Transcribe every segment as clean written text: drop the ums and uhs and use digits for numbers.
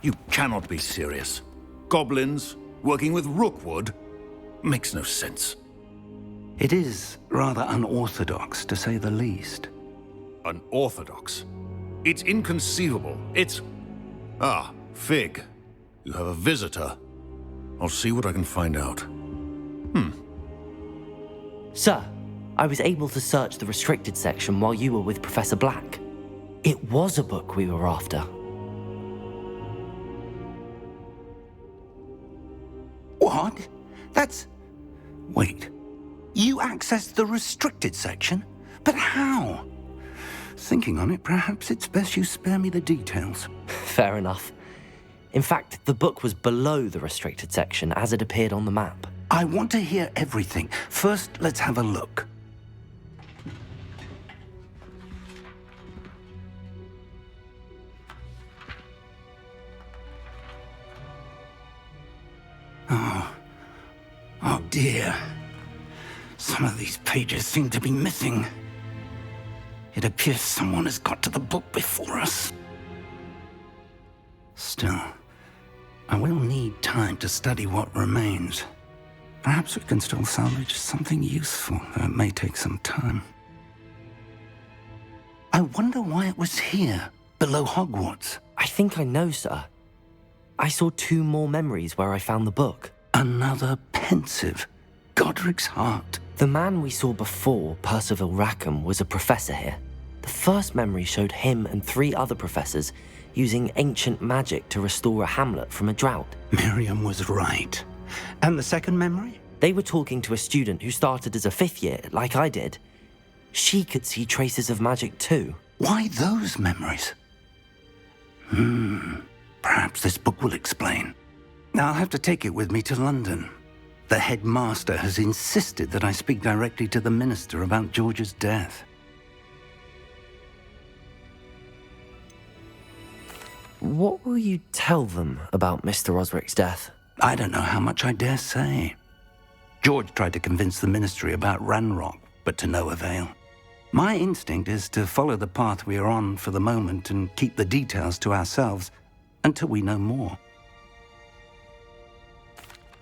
You cannot be serious. Goblins working with Rookwood? Makes no sense. It is rather unorthodox, to say the least. Unorthodox? It's inconceivable. It's... Ah, Fig. You have a visitor. I'll see what I can find out. Sir, I was able to search the restricted section while you were with Professor Black. It was a book we were after. What? That's... Wait. You accessed the restricted section? But how? Thinking on it, perhaps it's best you spare me the details. Fair enough. In fact, the book was below the restricted section as it appeared on the map. I want to hear everything. First, let's have a look. Oh dear. Some of these pages seem to be missing. It appears someone has got to the book before us. Still, I will need time to study what remains. Perhaps we can still salvage something useful, though it may take some time. I wonder why it was here, below Hogwarts. I think I know, sir. I saw 2 more memories where I found the book. Another pensive. Godric's heart. The man we saw before, Percival Rackham, was a professor here. The first memory showed him and 3 other professors using ancient magic to restore a hamlet from a drought. Miriam was right. And the second memory? They were talking to a student who started as a 5th year, like I did. She could see traces of magic too. Why those memories? Perhaps this book will explain. I'll have to take it with me to London. The headmaster has insisted that I speak directly to the minister about George's death. What will you tell them about Mr. Osric's death? I don't know how much I dare say. George tried to convince the ministry about Ranrock, but to no avail. My instinct is to follow the path we are on for the moment and keep the details to ourselves until we know more.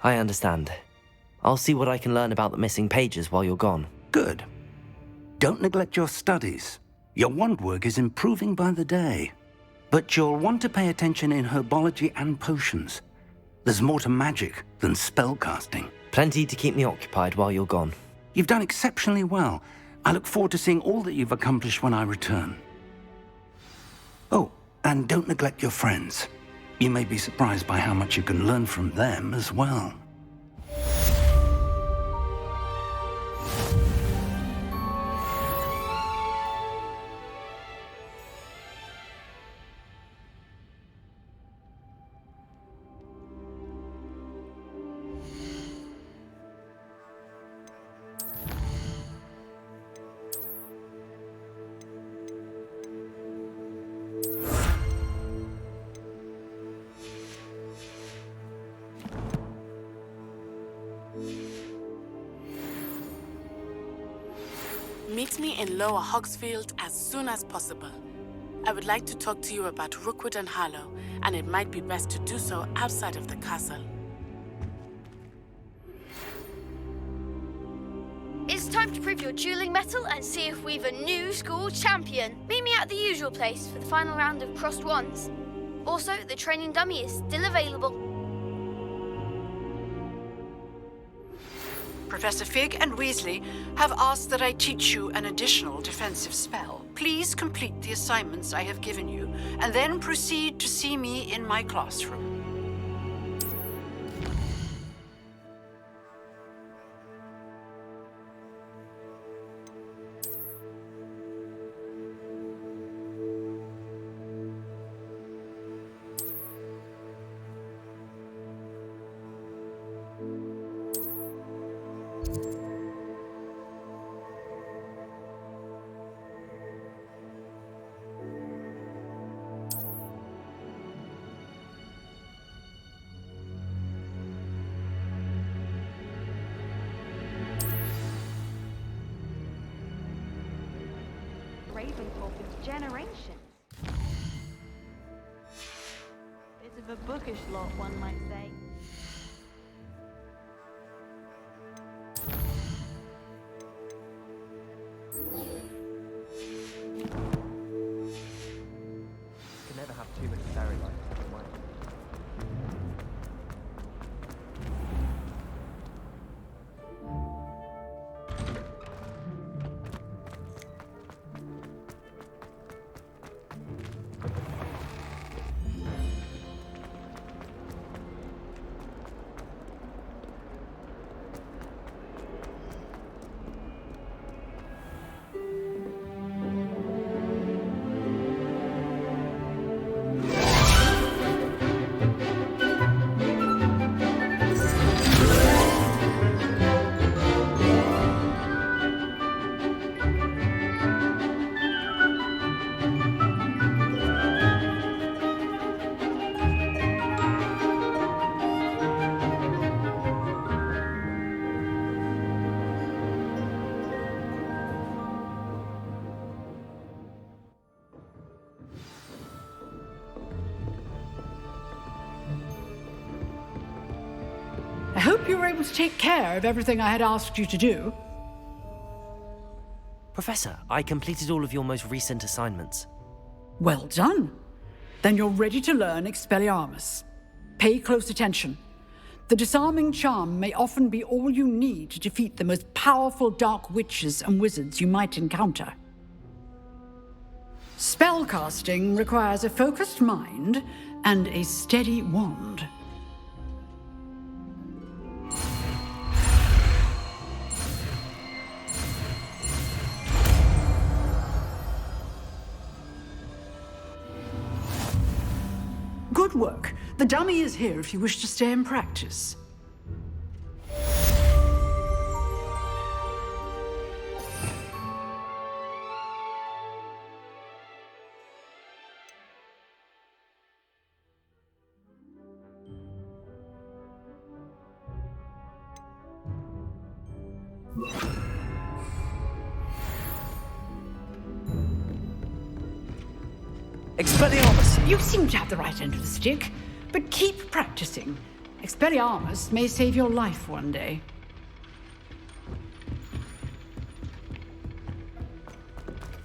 I understand. I'll see what I can learn about the missing pages while you're gone. Good. Don't neglect your studies. Your wand work is improving by the day. But you'll want to pay attention in herbology and potions. There's more to magic than spellcasting. Plenty to keep me occupied while you're gone. You've done exceptionally well. I look forward to seeing all that you've accomplished when I return. Oh, and don't neglect your friends. You may be surprised by how much you can learn from them as well. Meet me in Lower Hogsfield as soon as possible. I would like to talk to you about Rookwood and Harlow, and it might be best to do so outside of the castle. It's time to prove your dueling mettle and see if we've a new school champion. Meet me at the usual place for the final round of crossed wands. Also, the training dummy is still available. Professor Fig and Weasley have asked that I teach you an additional defensive spell. Please complete the assignments I have given you, and then proceed to see me in my classroom. Ravenclaw for generations. There's of a bookish lot, one might say. Can never have too many fairy lights in my mind. I hope you were able to take care of everything I had asked you to do. Professor, I completed all of your most recent assignments. Well done. Then you're ready to learn Expelliarmus. Pay close attention. The disarming charm may often be all you need to defeat the most powerful dark witches and wizards you might encounter. Spellcasting requires a focused mind and a steady wand. Good work. The dummy is here if you wish to stay and practice. Expelliarmus! You seem to have the right end of the stick, but keep practicing. Expelliarmus may save your life one day.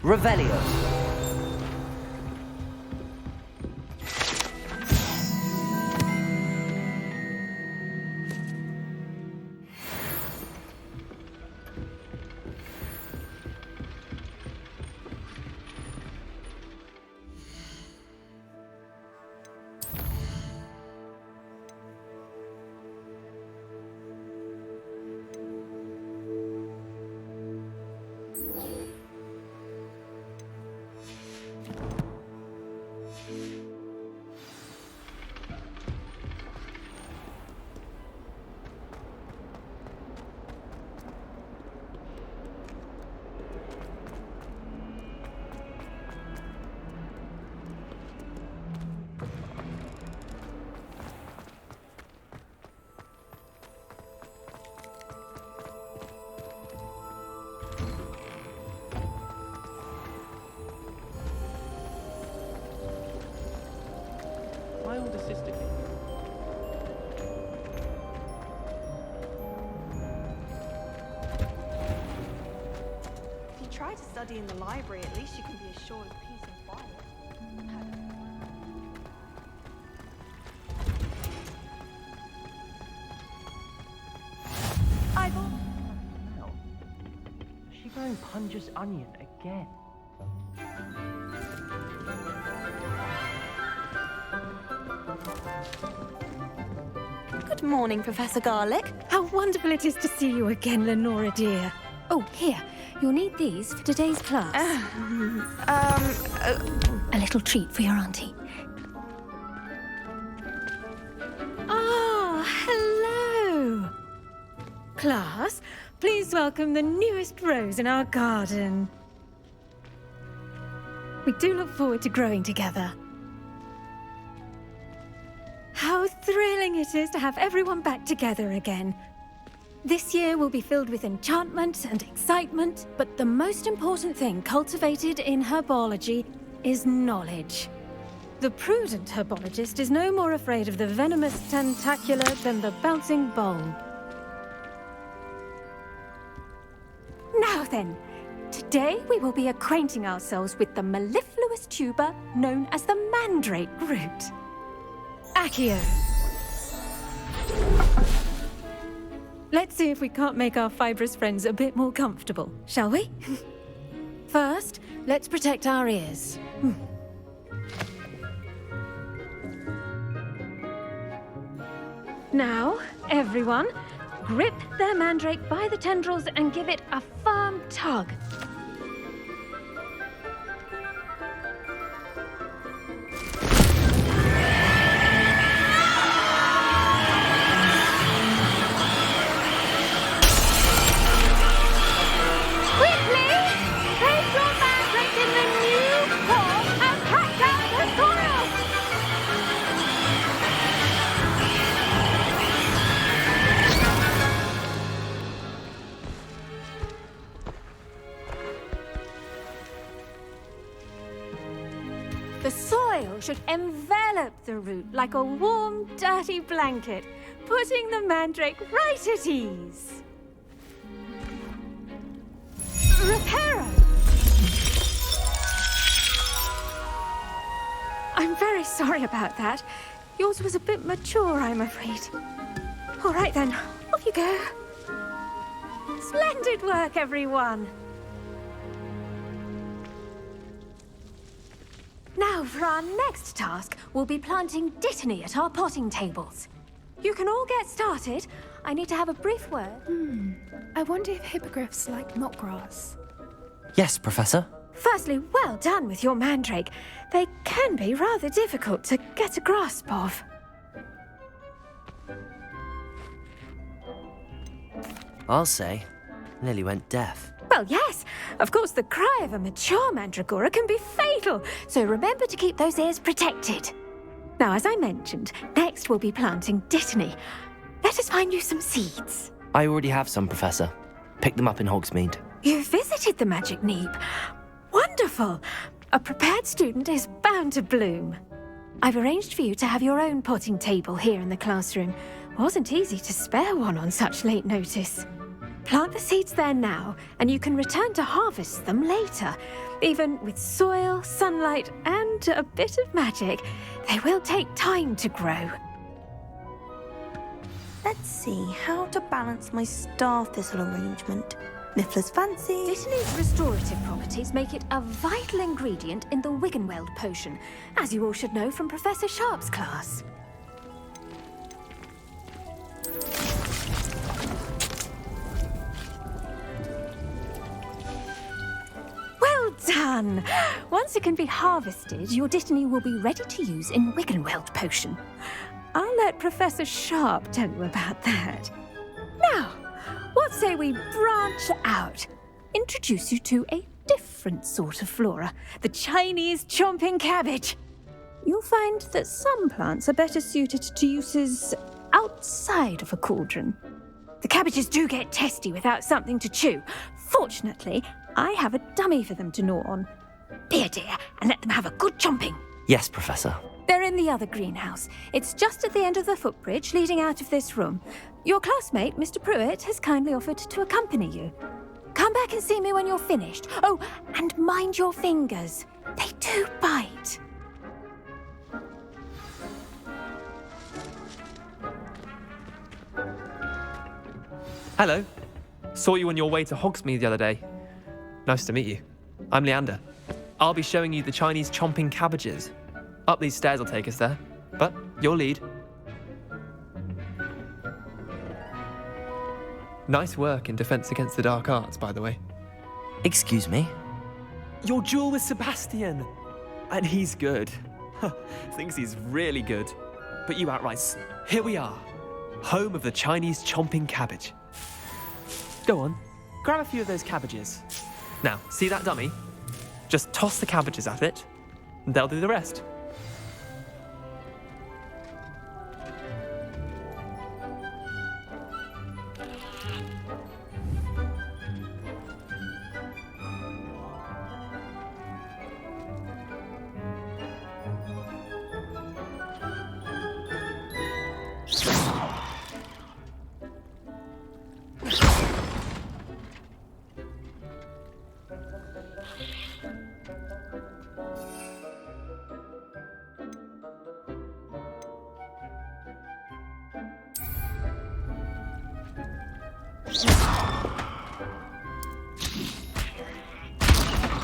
Revelio. My older sister came. If you try to study in the library, at least you can be assured of peace and quiet. Eyeball! Hell. Is she wearing Punja's onion again? Good morning, Professor Garlick. How wonderful it is to see you again, Lenora dear. Oh, here. You'll need these for today's class. A little treat for your auntie. Ah, hello. Class, please welcome the newest rose in our garden. We do look forward to growing together. How thrilling it is to have everyone back together again. This year will be filled with enchantment and excitement, but the most important thing cultivated in herbology is knowledge. The prudent herbologist is no more afraid of the venomous tentacular than the bouncing bulb. Now then, today we will be acquainting ourselves with the mellifluous tuber known as the mandrake root. Accio. Let's see if we can't make our fibrous friends a bit more comfortable, shall we? First, let's protect our ears. Now, everyone, grip their mandrake by the tendrils and give it a firm tug. Quickly! Place your mandrake in the new form and pack down the soil! The soil should envelop the root like a warm, dirty blanket, putting the mandrake right at ease. Reparo! I'm very sorry about that. Yours was a bit mature, I'm afraid. All right then, off you go. Splendid work, everyone! Now, for our next task, we'll be planting dittany at our potting tables. You can all get started. I need to have a brief word. I wonder if hippogriffs like knotgrass. Yes, Professor. Firstly, well done with your mandrake. They can be rather difficult to get a grasp of. I'll say, nearly went deaf. Well, yes. Of course, the cry of a mature mandragora can be fatal, so remember to keep those ears protected. Now, as I mentioned, next we'll be planting dittany. Let us find you some seeds. I already have some, Professor. Picked them up in Hogsmeade. You visited the Magic Neep. Wonderful. A prepared student is bound to bloom. I've arranged for you to have your own potting table here in the classroom. Wasn't easy to spare one on such late notice. Plant the seeds there now, and you can return to harvest them later. Even with soil, sunlight, and a bit of magic, they will take time to grow. Let's see how to balance my star thistle arrangement. Niffler's fancy. Dittany's restorative properties make it a vital ingredient in the Wiggenweld potion, as you all should know from Professor Sharp's class. Well done! Once it can be harvested, your dittany will be ready to use in Wiggenweld potion. I'll let Professor Sharp tell you about that. Now, what say we branch out? Introduce you to a different sort of flora, the Chinese chomping cabbage. You'll find that some plants are better suited to uses outside of a cauldron. The cabbages do get testy without something to chew. Fortunately, I have a dummy for them to gnaw on. Be a dear and let them have a good chomping. Yes, Professor. They're in the other greenhouse. It's just at the end of the footbridge leading out of this room. Your classmate, Mr. Pruitt, has kindly offered to accompany you. Come back and see me when you're finished. Oh, and mind your fingers. They do bite. Hello. Saw you on your way to Hogsmeade the other day. Nice to meet you. I'm Leander. I'll be showing you the Chinese chomping cabbages. Up these stairs will take us there, but your lead. Nice work in Defense Against the Dark Arts, by the way. Excuse me? Your duel with Sebastian. And he's good. Thinks he's really good. But you outright. Here we are. Home of the Chinese chomping cabbage. Go on. Grab a few of those cabbages. Now, see that dummy? Just toss the cabbages at it, and they'll do the rest.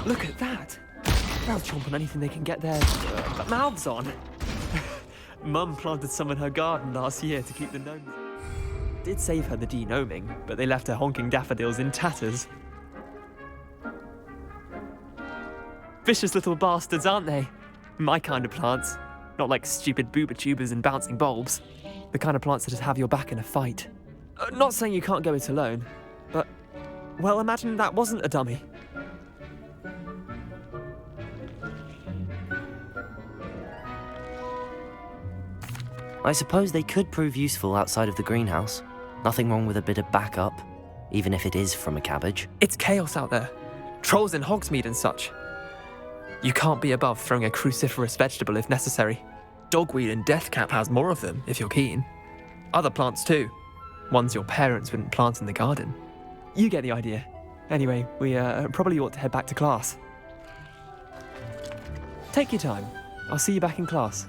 Look at that! They'll chomp on anything they can get their mouths on. Mum planted some in her garden last year to keep the gnomes. Did save her the de-gnoming, but they left her honking daffodils in tatters. Vicious little bastards, aren't they? My kind of plants. Not like stupid booba tubers and bouncing bulbs. The kind of plants that just have your back in a fight. Not saying you can't go it alone, but, well, imagine that wasn't a dummy. I suppose they could prove useful outside of the greenhouse. Nothing wrong with a bit of backup, even if it is from a cabbage. It's chaos out there. Trolls in Hogsmeade and such. You can't be above throwing a cruciferous vegetable if necessary. Dogweed and deathcap has more of them, if you're keen. Other plants too. Ones your parents wouldn't plant in the garden. You get the idea. Anyway, we probably ought to head back to class. Take your time. I'll see you back in class.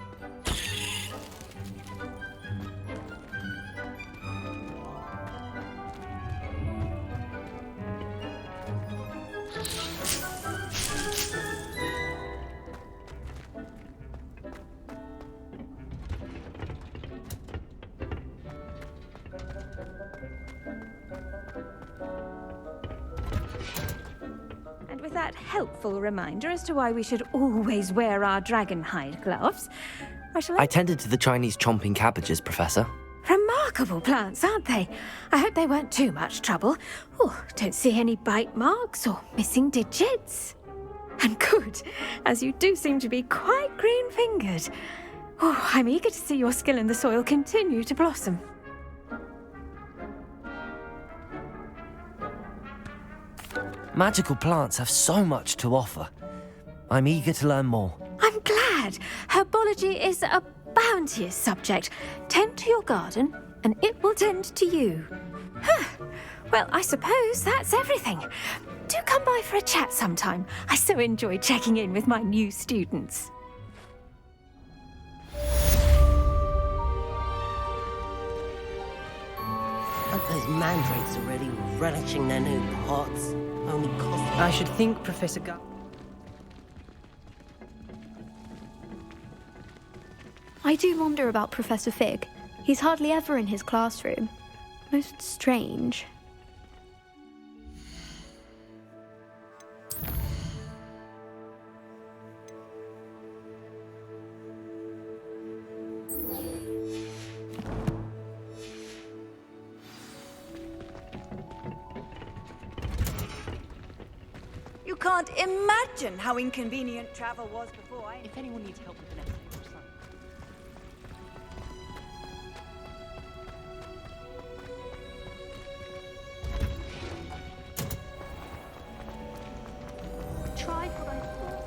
With that helpful reminder as to why we should always wear our dragon hide gloves, I tended to the Chinese chomping cabbages, Professor. Remarkable plants, aren't they? I hope they weren't too much trouble. Oh, don't see any bite marks or missing digits. And good, as you do seem to be quite green-fingered. Oh, I'm eager to see your skill in the soil continue to blossom. Magical plants have so much to offer. I'm eager to learn more. I'm glad. Herbology is a bounteous subject. Tend to your garden, and it will tend to you. Well, I suppose that's everything. Do come by for a chat sometime. I so enjoy checking in with my new students. But those mandrakes are really relishing their new pots. Only cost. I should think, Professor I do wonder about Professor Fig. He's hardly ever in his classroom. Most strange. You can't imagine how inconvenient travel was before. If anyone needs help with the next thing, Try what I thought.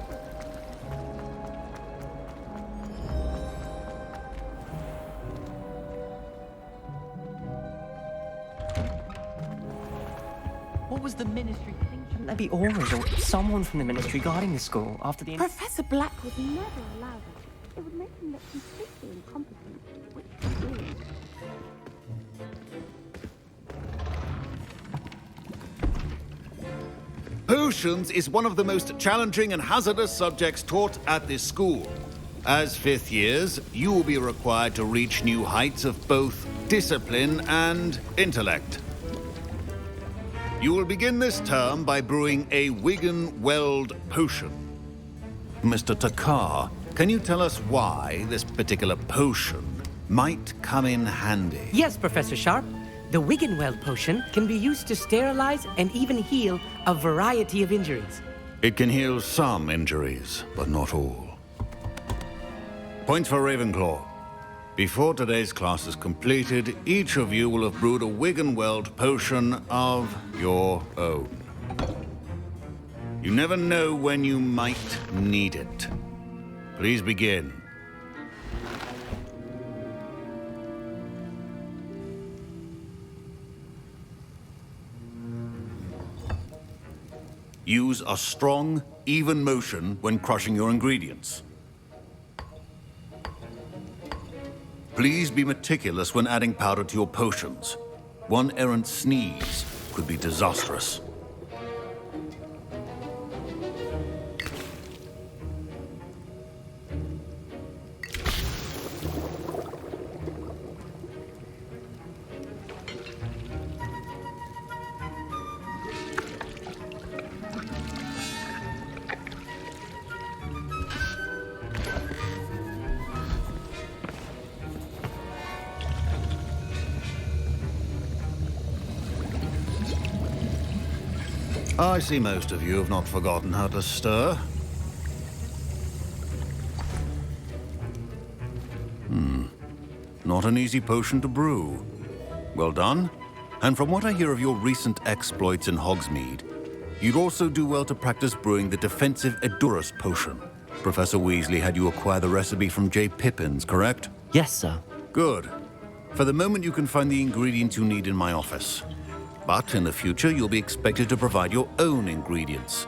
What was the ministry thing? Shouldn't there be auras or someone from the ministry guarding the school after the... Professor Black would never allow that. It would make him look completely incompetent, which he is. Potions is one of the most challenging and hazardous subjects taught at this school. As fifth years, you will be required to reach new heights of both discipline and intellect. You will begin this term by brewing a Wigan-Weld potion. Mr. Takar, can you tell us why this particular potion might come in handy? Yes, Professor Sharp. The Wigan-Weld potion can be used to sterilize and even heal a variety of injuries. It can heal some injuries, but not all. Points for Ravenclaw. Before today's class is completed, each of you will have brewed a Wigan-Weld potion of your own. You never know when you might need it. Please begin. Use a strong, even motion when crushing your ingredients. Please be meticulous when adding powder to your potions. One errant sneeze could be disastrous. I see most of you have not forgotten how to stir. Not an easy potion to brew. Well done. And from what I hear of your recent exploits in Hogsmeade, you'd also do well to practice brewing the defensive Edurus potion. Professor Weasley had you acquire the recipe from J. Pippin's, correct? Yes, sir. Good. For the moment, you can find the ingredients you need in my office. But in the future, you'll be expected to provide your own ingredients.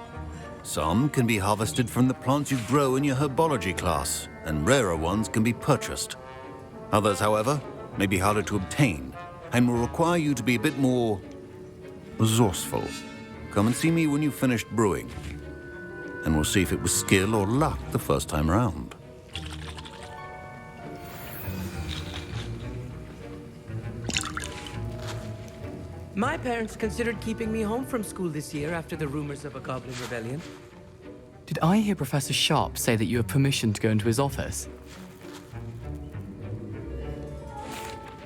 Some can be harvested from the plants you grow in your herbology class, and rarer ones can be purchased. Others, however, may be harder to obtain, and will require you to be a bit more resourceful. Come and see me when you've finished brewing, and we'll see if it was skill or luck the first time round. My parents considered keeping me home from school this year after the rumors of a goblin rebellion. Did I hear Professor Sharp say that you have permission to go into his office?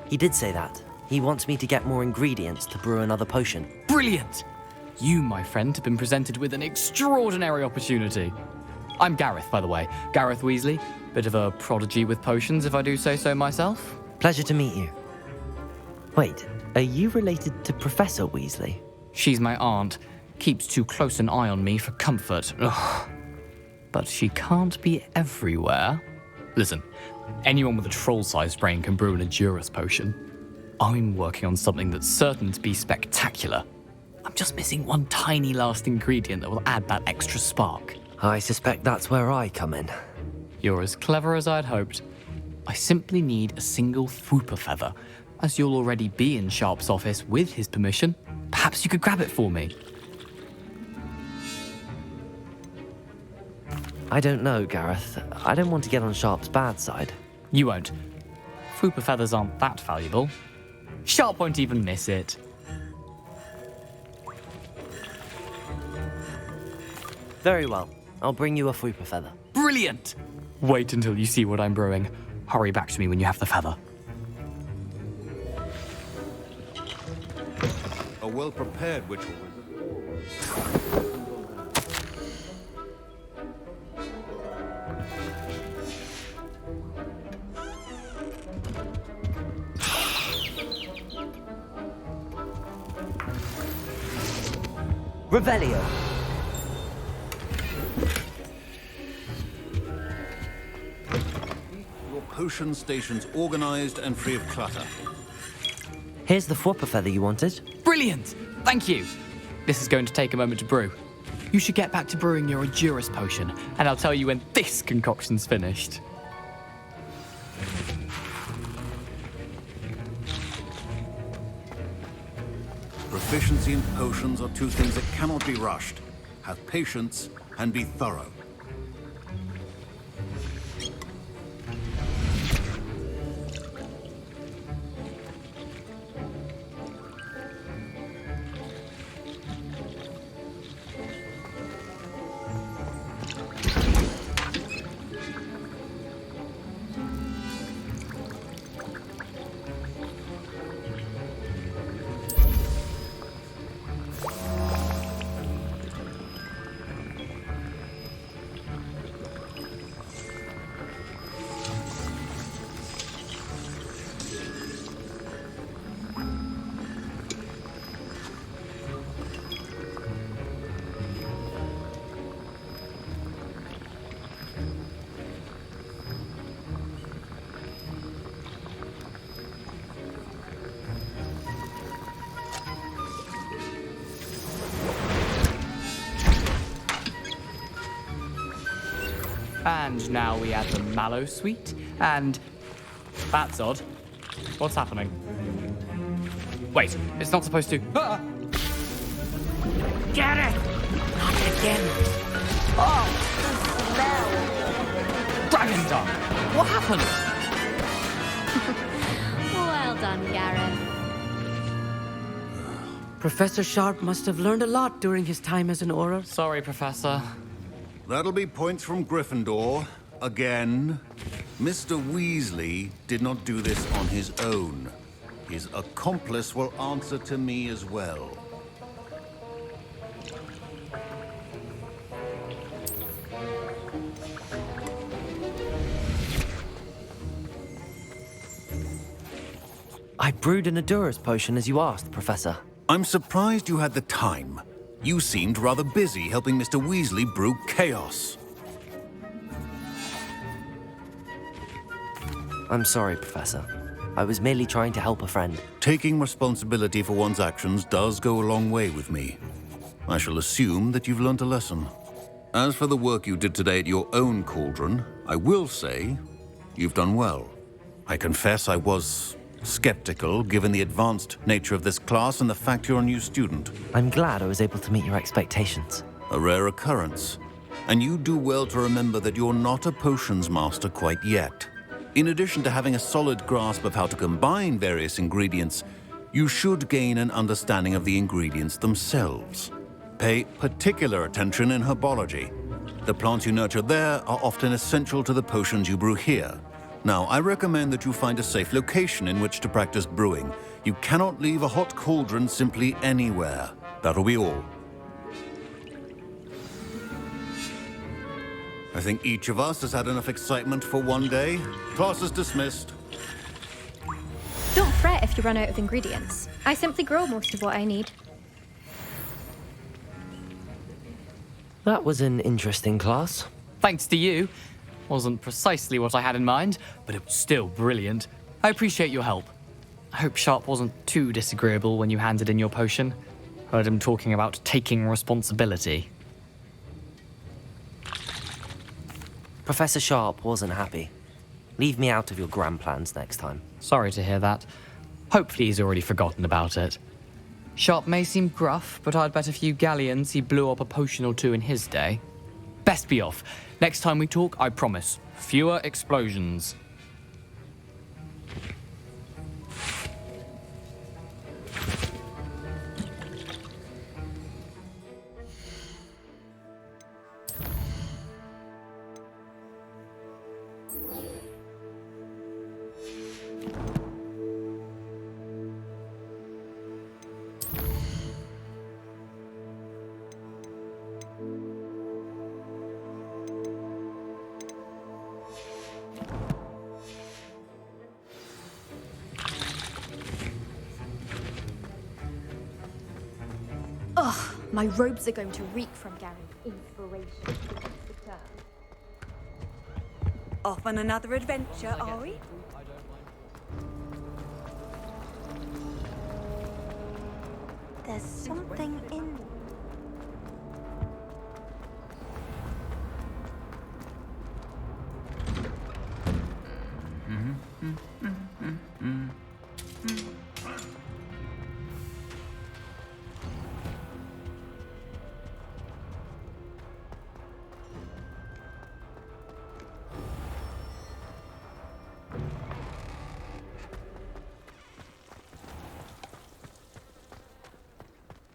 He did say that. He wants me to get more ingredients to brew another potion. Brilliant! You, my friend, have been presented with an extraordinary opportunity. I'm Gareth, by the way. Gareth Weasley. Bit of a prodigy with potions, if I do say so myself. Pleasure to meet you. Wait, are you related to Professor Weasley? She's my aunt. Keeps too close an eye on me for comfort. Ugh. But she can't be everywhere. Listen, anyone with a troll-sized brain can brew an Edurus potion. I'm working on something that's certain to be spectacular. I'm just missing one tiny last ingredient that will add that extra spark. I suspect that's where I come in. You're as clever as I'd hoped. I simply need a single Fwooper feather. As you'll already be in Sharp's office with his permission, perhaps you could grab it for me. I don't know, Gareth. I don't want to get on Sharp's bad side. You won't. Fwooper feathers aren't that valuable. Sharp won't even miss it. Very well. I'll bring you a Fwooper feather. Brilliant! Wait until you see what I'm brewing. Hurry back to me when you have the feather. A well-prepared witch will... Revelio. Your potion station's organized and free of clutter. Here's the Fwooper feather you wanted. Brilliant! Thank you. This is going to take a moment to brew. You should get back to brewing your Edurus potion, and I'll tell you when this concoction's finished. Proficiency in potions are two things that cannot be rushed. Have patience and be thorough. And now we add the mallow sweet, and... That's odd. What's happening? Wait, it's not supposed to... Ah! Get it! Not again. Oh! Dragon Dung! What happened? Well done, Gareth. Professor Sharp must have learned a lot during his time as an Auror. Sorry, Professor. That'll be points from Gryffindor. Again. Mr. Weasley did not do this on his own. His accomplice will answer to me as well. I brewed an Adura's potion as you asked, Professor. I'm surprised you had the time. You seemed rather busy helping Mr. Weasley brew chaos. I'm sorry, Professor. I was merely trying to help a friend. Taking responsibility for one's actions does go a long way with me. I shall assume that you've learnt a lesson. As for the work you did today at your own cauldron, I will say you've done well. I confess I was skeptical, given the advanced nature of this class and the fact you're a new student. I'm glad I was able to meet your expectations. A rare occurrence. And you do well to remember that you're not a potions master quite yet. In addition to having a solid grasp of how to combine various ingredients, you should gain an understanding of the ingredients themselves. Pay particular attention in herbology. The plants you nurture there are often essential to the potions you brew here. Now, I recommend that you find a safe location in which to practice brewing. You cannot leave a hot cauldron simply anywhere. That'll be all. I think each of us has had enough excitement for one day. Class is dismissed. Don't fret if you run out of ingredients. I simply grow most of what I need. That was an interesting class. Thanks to you. Wasn't precisely what I had in mind, but it was still brilliant. I appreciate your help. I hope Sharp wasn't too disagreeable when you handed in your potion. Heard him talking about taking responsibility. Professor Sharp wasn't happy. Leave me out of your grand plans next time. Sorry to hear that. Hopefully he's already forgotten about it. Sharp may seem gruff, but I'd bet a few galleons he blew up a potion or two in his day. Best be off. Next time we talk, I promise, fewer explosions. Ugh, my robes are going to reek from Gary's inspiration. Off on another adventure, are we? There's something in...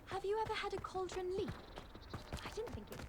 Have you ever had a cauldron leak? I didn't think it was...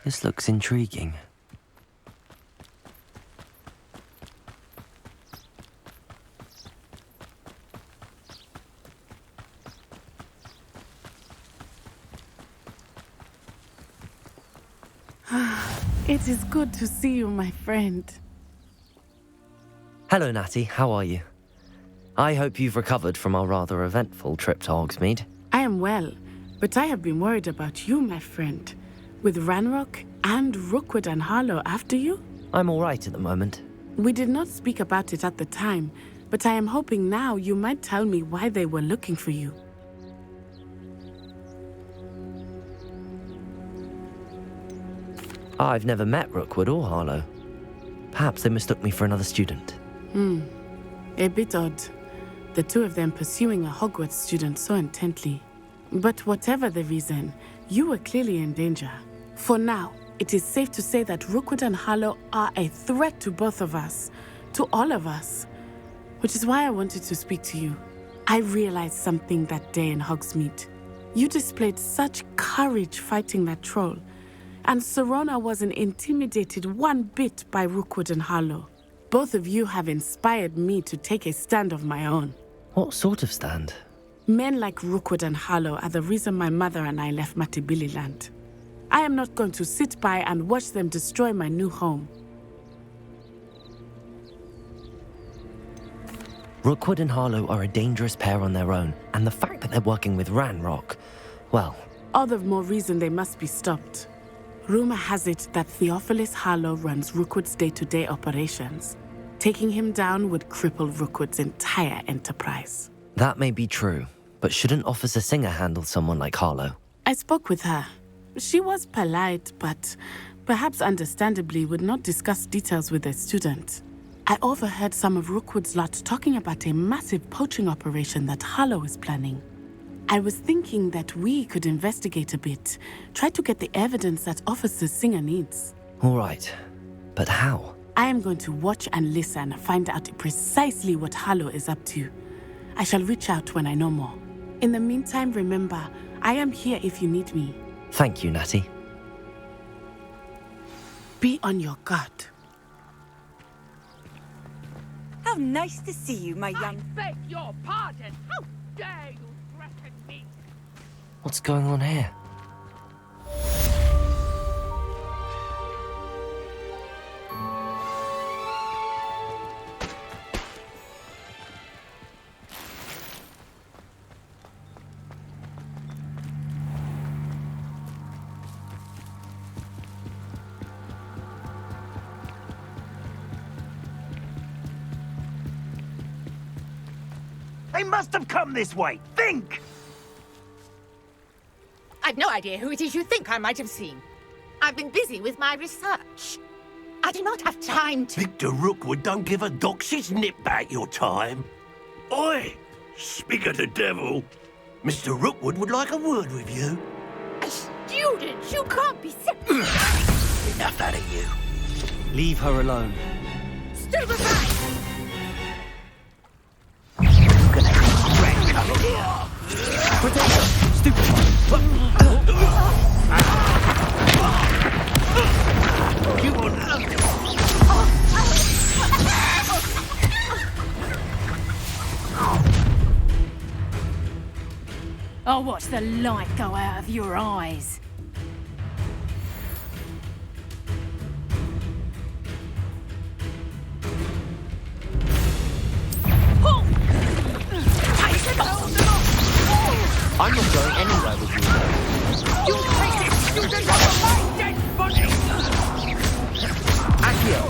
This looks intriguing. It is good to see you, my friend. Hello, Natty. How are you? I hope you've recovered from our rather eventful trip to Hogsmeade. I am well, but I have been worried about you, my friend. With Ranrock and Rookwood and Harlow after you? I'm all right at the moment. We did not speak about it at the time, but I am hoping now you might tell me why they were looking for you. I've never met Rookwood or Harlow. Perhaps they mistook me for another student. A bit odd. The two of them pursuing a Hogwarts student so intently. But whatever the reason, you were clearly in danger. For now, it is safe to say that Rookwood and Harlow are a threat to both of us, to all of us. Which is why I wanted to speak to you. I realized something that day in Hogsmeade. You displayed such courage fighting that troll, and Serona wasn't intimidated one bit by Rookwood and Harlow. Both of you have inspired me to take a stand of my own. What sort of stand? Men like Rookwood and Harlow are the reason my mother and I left Matabeleland. I am not going to sit by and watch them destroy my new home. Rookwood and Harlow are a dangerous pair on their own, and the fact that they're working with Ranrock, well... All the more reason they must be stopped. Rumor has it that Theophilus Harlow runs Rookwood's day-to-day operations. Taking him down would cripple Rookwood's entire enterprise. That may be true, but shouldn't Officer Singer handle someone like Harlow? I spoke with her. She was polite, but perhaps understandably would not discuss details with a student. I overheard some of Rookwood's lot talking about a massive poaching operation that Harlow is planning. I was thinking that we could investigate a bit, try to get the evidence that Officer Singer needs. All right, but how? I am going to watch and listen, find out precisely what Harlow is up to. I shall reach out when I know more. In the meantime, remember, I am here if you need me. Thank you, Natty. Be on your guard. How nice to see you, my young... I beg your pardon! How dare you threaten me? What's going on here? They must have come this way. Think! I've no idea who it is you think I might have seen. I've been busy with my research. I do not have time to... Victor Rookwood don't give a doxy's nip back your time. Oi! Speak of the devil. Mr. Rookwood would like a word with you. A student? You can't be... Enough out of you. Leave her alone. Stupefy! I'll watch the light go out of your eyes. I'm not going anywhere with you. You take this student out of my dead body! Accio!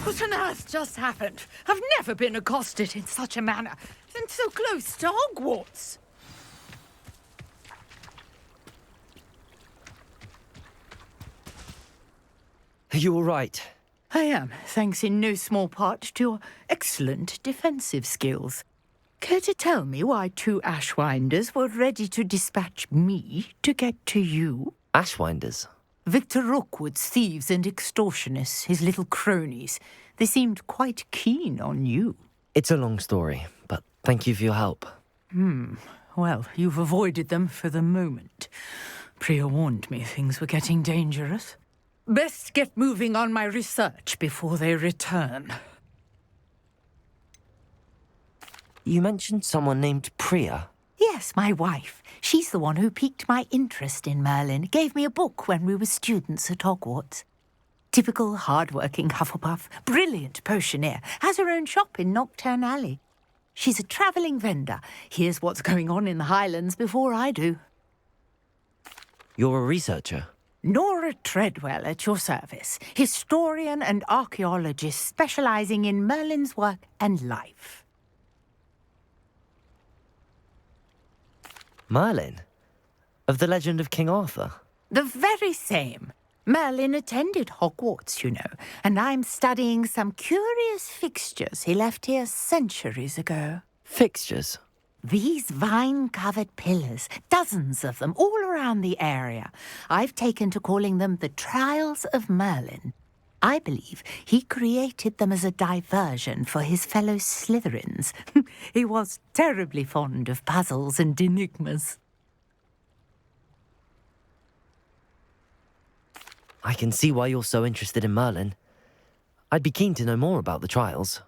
What on earth just happened? I've never been accosted in such a manner, and so close to Hogwarts. Are you all right? I am, thanks in no small part to your excellent defensive skills. Care to tell me why 2 Ashwinders were ready to dispatch me to get to you? Ashwinders? Victor Rookwood's thieves and extortionists, his little cronies. They seemed quite keen on you. It's a long story, but thank you for your help. Well, you've avoided them for the moment. Priya warned me things were getting dangerous. Best get moving on my research before they return. You mentioned someone named Priya. Yes, my wife. She's the one who piqued my interest in Merlin. Gave me a book when we were students at Hogwarts. Typical hard-working Hufflepuff, brilliant potioneer, has her own shop in Knockturn Alley. She's a travelling vendor. Hears what's going on in the Highlands before I do. You're a researcher? Nora Treadwell at your service, historian and archaeologist specialising in Merlin's work and life. Merlin? Of the legend of King Arthur? The very same. Merlin attended Hogwarts, you know, and I'm studying some curious fixtures he left here centuries ago. Fixtures? These vine-covered pillars, dozens of them, all around the area. I've taken to calling them the Trials of Merlin. I believe he created them as a diversion for his fellow Slytherins. He was terribly fond of puzzles and enigmas. I can see why you're so interested in Merlin. I'd be keen to know more about the trials.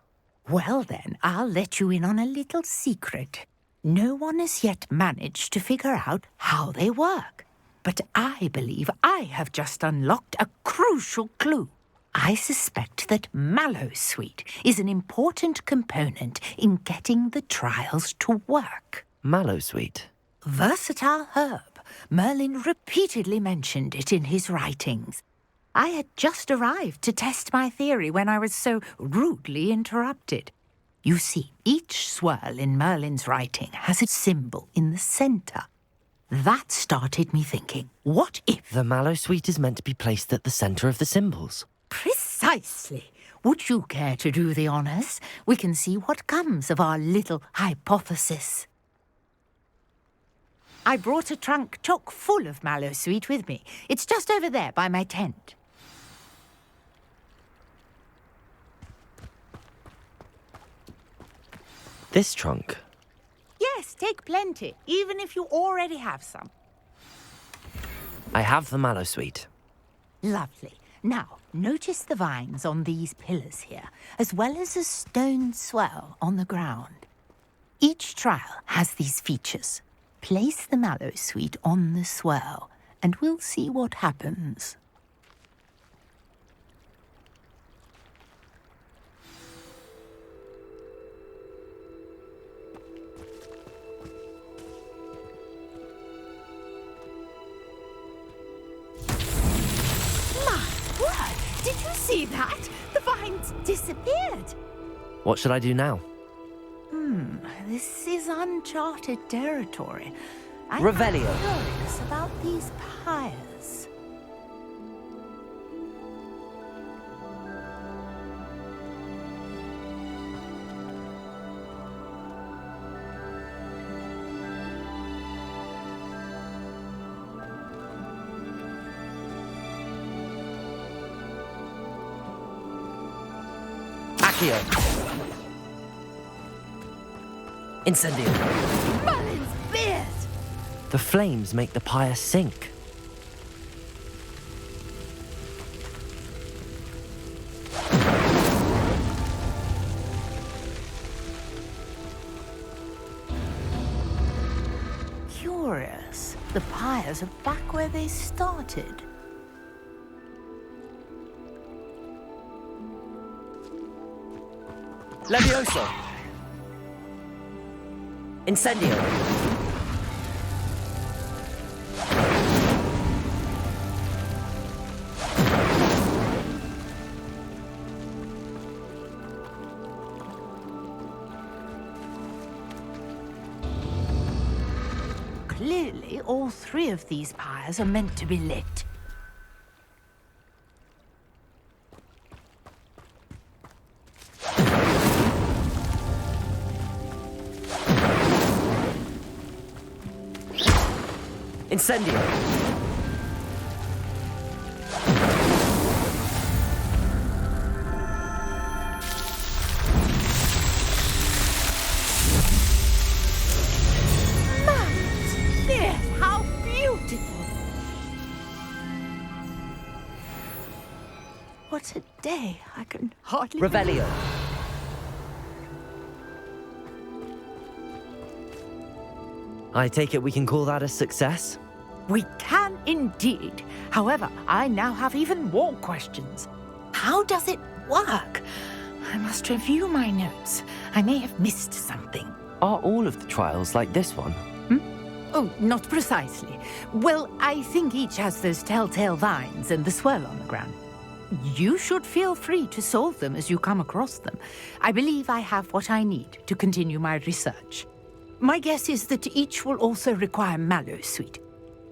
Well then, I'll let you in on a little secret. No one has yet managed to figure out how they work. But I believe I have just unlocked a crucial clue. I suspect that Mallowsweet is an important component in getting the trials to work. Mallowsweet? Versatile herb. Merlin repeatedly mentioned it in his writings. I had just arrived to test my theory when I was so rudely interrupted. You see, each swirl in Merlin's writing has a symbol in the centre. That started me thinking, what if... The Mallowsweet is meant to be placed at the centre of the symbols. Precisely. Would you care to do the honours? We can see what comes of our little hypothesis. I brought a trunk chock full of Mallowsweet with me. It's just over there by my tent. This trunk? Yes, take plenty, even if you already have some. I have the Mallowsweet. Lovely. Now, notice the vines on these pillars here, as well as a stone swell on the ground. Each trial has these features. Place the Mallowsweet on the swell, and we'll see what happens. Did you see that? The vines disappeared. What should I do now? This is uncharted territory. Revelio. I'm curious about these pyres. Accio. Incendio. Merlin's beard! The flames make the pyre sink. Curious. The pyres are back where they started. Levioso. Incendio. Clearly, all three of these pyres are meant to be lit. Incendio! Yes, how beautiful! What a day. I can hardly... Revelio. I take it we can call that a success? We can indeed. However, I now have even more questions. How does it work? I must review my notes. I may have missed something. Are all of the trials like this one? Oh, not precisely. Well, I think each has those telltale vines and the swirl on the ground. You should feel free to solve them as you come across them. I believe I have what I need to continue my research. My guess is that each will also require mallow sweet,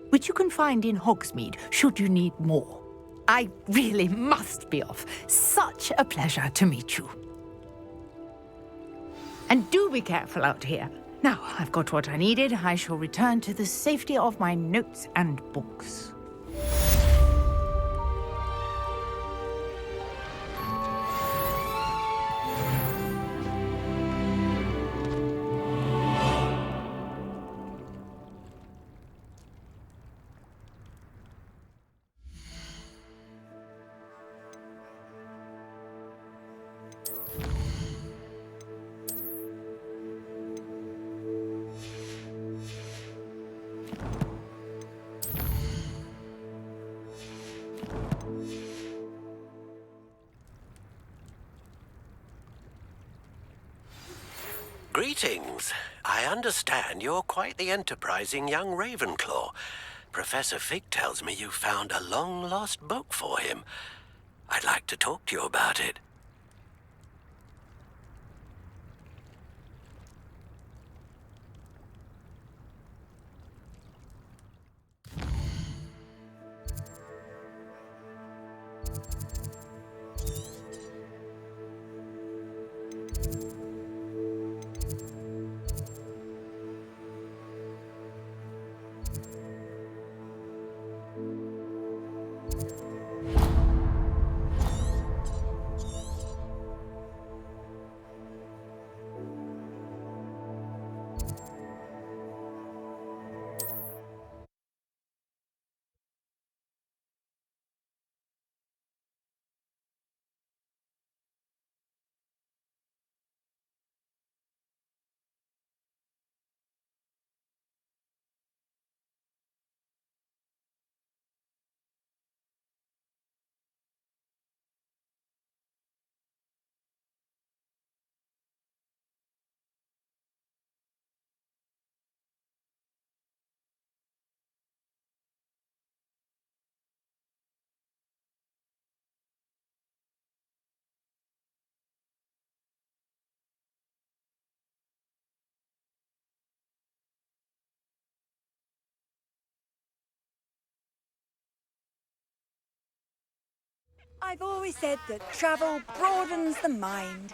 which you can find in Hogsmeade should you need more. I really must be off. Such a pleasure to meet you. And do be careful out here. Now, I've got what I needed. I shall return to the safety of my notes and books. Greetings. I understand you're quite the enterprising young Ravenclaw. Professor Fig tells me you found a long-lost book for him. I'd like to talk to you about it. I've always said that travel broadens the mind.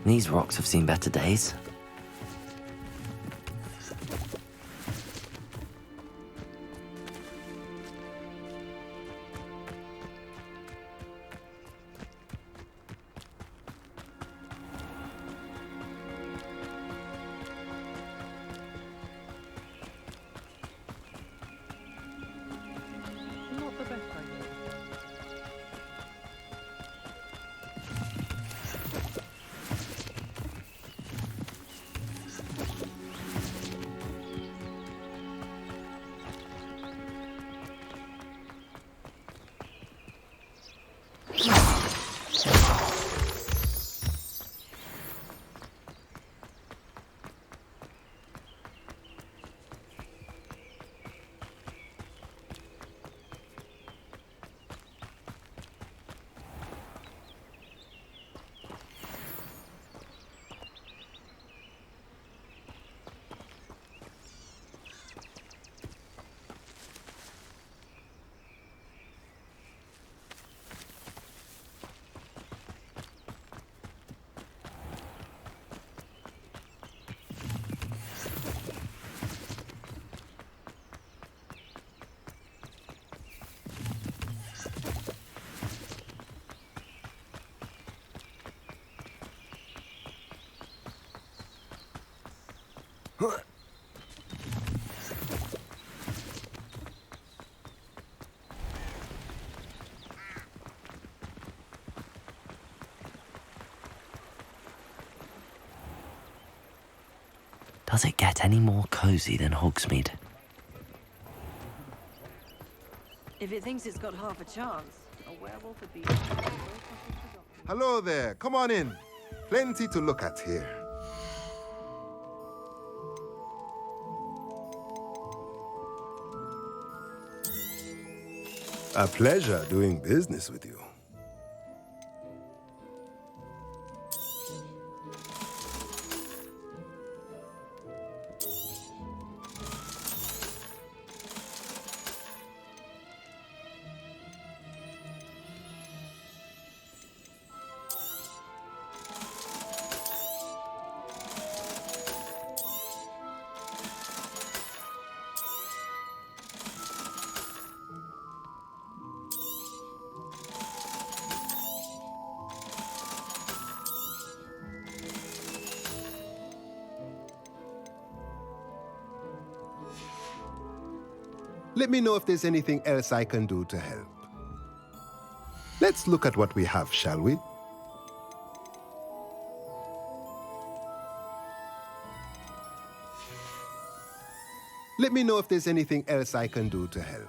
These rocks have seen better days. Not the best idea. Does it get any more cozy than Hogsmeade? If it thinks it's got half a chance, a werewolf would be... Hello there, come on in. Plenty to look at here. A pleasure doing business with you. Let me know if there's anything else I can do to help. Let's look at what we have, shall we? Let me know if there's anything else I can do to help.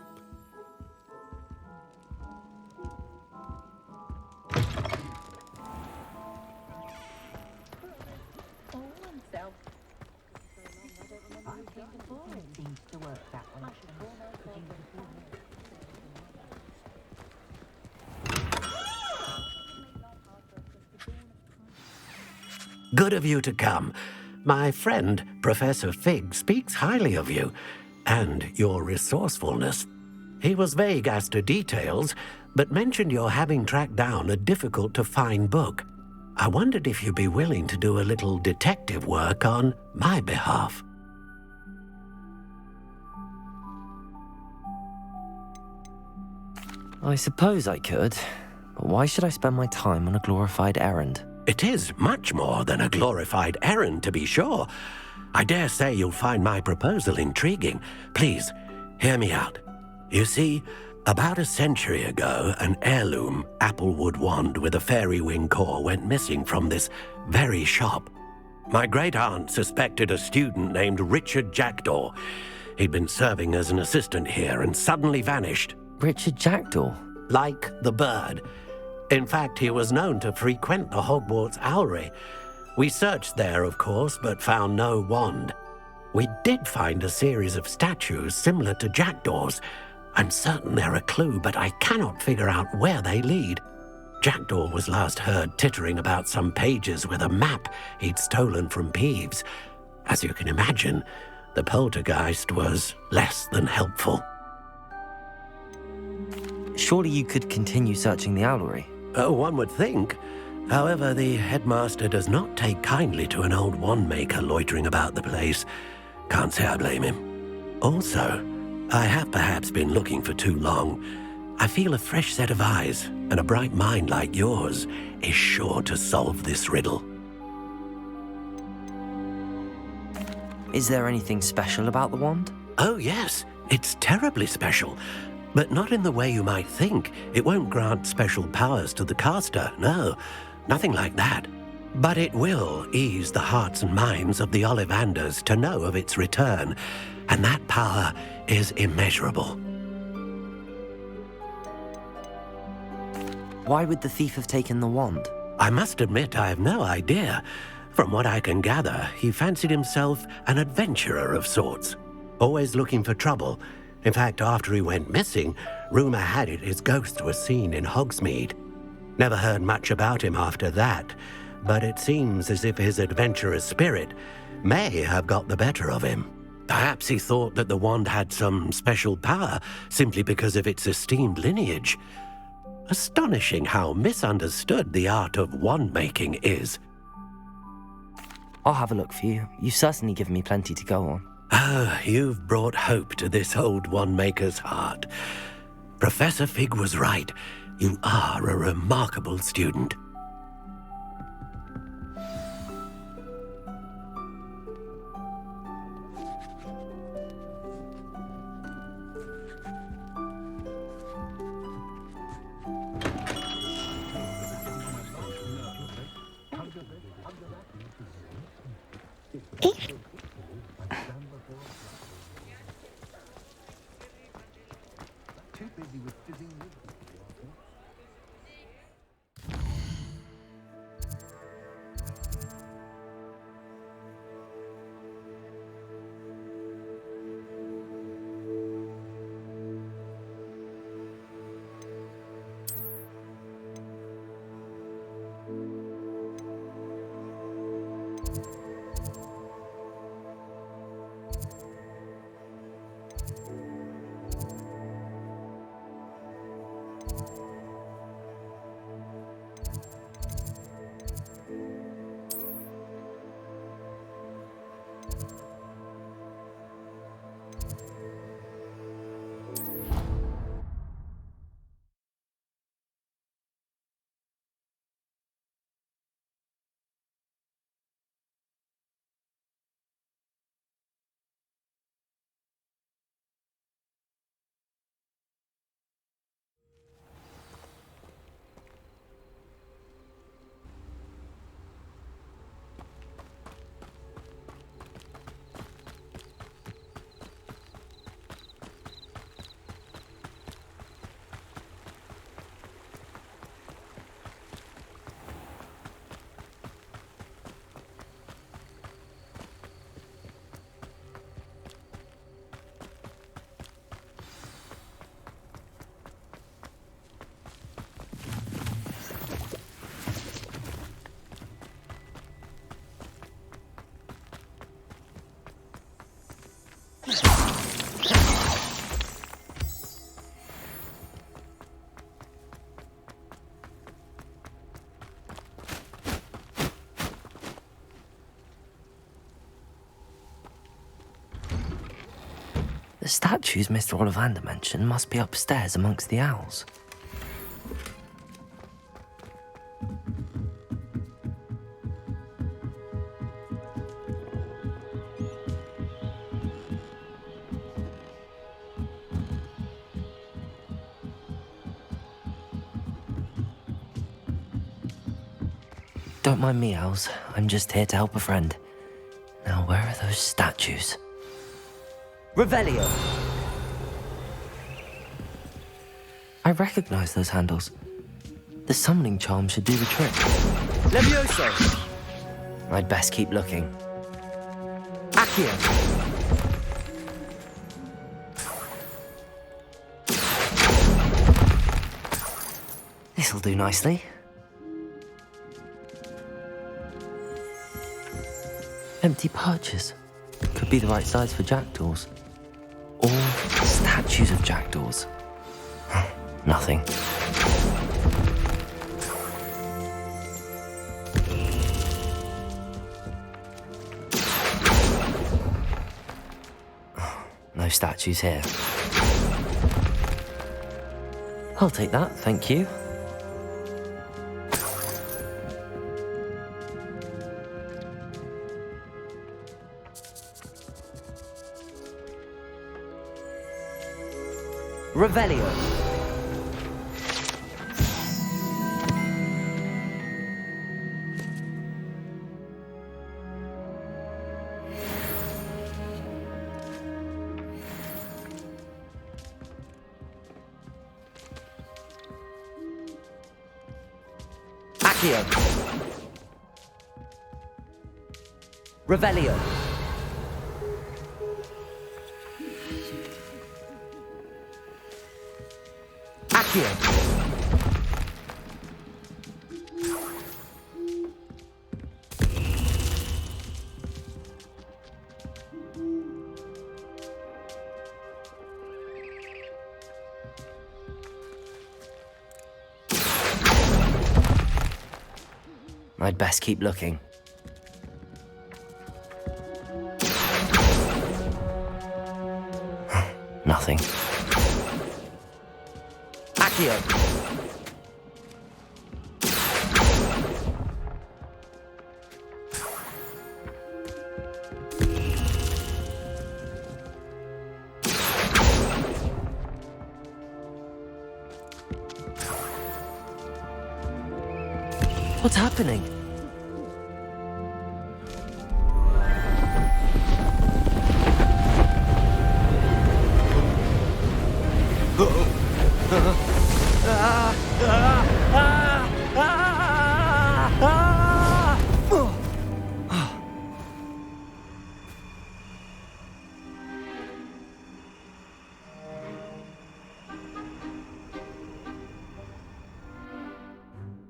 Good of you to come. My friend, Professor Fig, speaks highly of you and your resourcefulness. He was vague as to details, but mentioned your having tracked down a difficult-to-find book. I wondered if you'd be willing to do a little detective work on my behalf. I suppose I could, but why should I spend my time on a glorified errand? It is much more than a glorified errand, to be sure. I dare say you'll find my proposal intriguing. Please, hear me out. You see, about a century ago, an heirloom applewood wand with a fairy wing core went missing from this very shop. My great-aunt suspected a student named Richard Jackdaw. He'd been serving as an assistant here and suddenly vanished. Richard Jackdaw? Like the bird. In fact, he was known to frequent the Hogwarts Owlery. We searched there, of course, but found no wand. We did find a series of statues similar to Jackdaw's. I'm certain they're a clue, but I cannot figure out where they lead. Jackdaw was last heard tittering about some pages with a map he'd stolen from Peeves. As you can imagine, the poltergeist was less than helpful. Surely you could continue searching the Owlery. Oh, one would think. However, the headmaster does not take kindly to an old wand-maker loitering about the place. Can't say I blame him. Also, I have perhaps been looking for too long. I feel a fresh set of eyes and a bright mind like yours is sure to solve this riddle. Is there anything special about the wand? Oh, yes. It's terribly special. But not in the way you might think. It won't grant special powers to the caster, no. Nothing like that. But it will ease the hearts and minds of the Ollivanders to know of its return, and that power is immeasurable. Why would the thief have taken the wand? I must admit I have no idea. From what I can gather, he fancied himself an adventurer of sorts, always looking for trouble. In fact, after he went missing, rumor had it his ghost was seen in Hogsmeade. Never heard much about him after that, but it seems as if his adventurous spirit may have got the better of him. Perhaps he thought that the wand had some special power simply because of its esteemed lineage. Astonishing how misunderstood the art of wand-making is. I'll have a look for you. You've certainly given me plenty to go on. Ah, you've brought hope to this old wand-maker's heart. Professor Fig was right. You are a remarkable student. The statues Mr. Ollivander mentioned must be upstairs amongst the owls. Don't mind me, owls. I'm just here to help a friend. Now, where are those statues? Revelio! I recognize those handles. The summoning charm should do the trick. Levioso! I'd best keep looking. Accio! This'll do nicely. Empty perches. Could be the right size for jackdaws. Or statues of jackdaws. Nothing. No statues here. I'll take that, thank you. Revelio. Accio. Revelio. Accio. I'd best keep looking. Nothing. Accio. What's happening?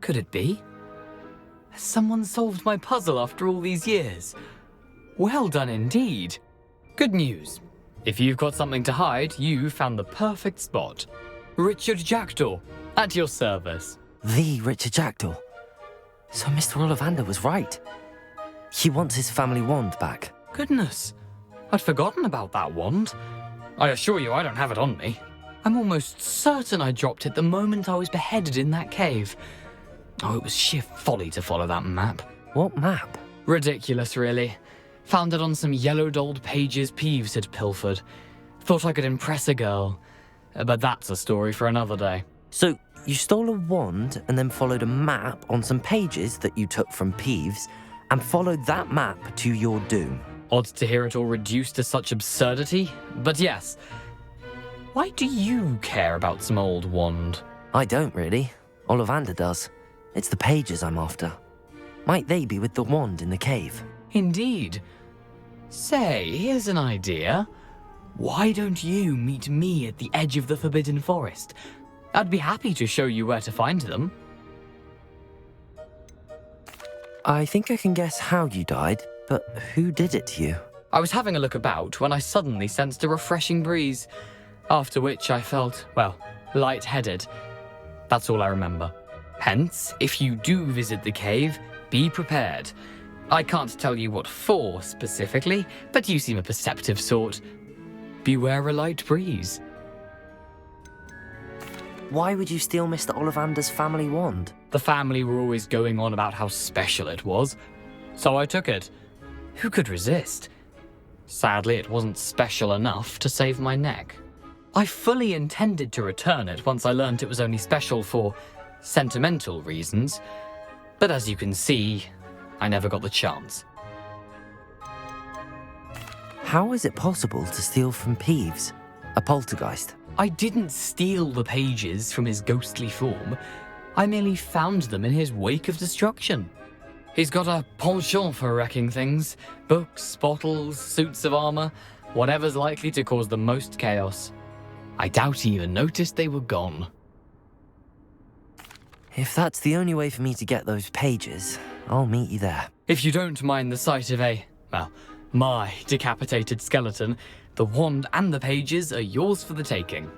could it be? Has someone solved my puzzle after all these years? Well done indeed. Good news. If you've got something to hide, you found the perfect spot. Richard Jackdaw, at your service. The Richard Jackdaw. So Mr. Ollivander was right. He wants his family wand back. Goodness, I'd forgotten about that wand. I assure you I don't have it on me. I'm almost certain I dropped it the moment I was beheaded in that cave. Oh, it was sheer folly to follow that map. What map? Ridiculous, really. Found it on some yellowed old pages Peeves had pilfered. Thought I could impress a girl. But that's a story for another day. So, you stole a wand and then followed a map on some pages that you took from Peeves and followed that map to your doom. Odd to hear it all reduced to such absurdity, but yes. Why do you care about some old wand? I don't really. Ollivander does. It's the pages I'm after. Might they be with the wand in the cave? Indeed. Say, here's an idea. Why don't you meet me at the edge of the Forbidden Forest? I'd be happy to show you where to find them. I think I can guess how you died, but who did it to you? I was having a look about when I suddenly sensed a refreshing breeze, after which I felt, well, lightheaded. That's all I remember. Hence, if you do visit the cave, be prepared. I can't tell you what for specifically, but you seem a perceptive sort. Beware a light breeze. Why would you steal Mr. Ollivander's family wand? The family were always going on about how special it was, so I took it. Who could resist? Sadly, it wasn't special enough to save my neck. I fully intended to return it once I learned it was only special for sentimental reasons, but as you can see, I never got the chance. How is it possible to steal from Peeves, a poltergeist? I didn't steal the pages from his ghostly form. I merely found them in his wake of destruction. He's got a penchant for wrecking things. Books, bottles, suits of armor, whatever's likely to cause the most chaos. I doubt he even noticed they were gone. If that's the only way for me to get those pages, I'll meet you there. If you don't mind the sight of my decapitated skeleton, the wand and the pages are yours for the taking.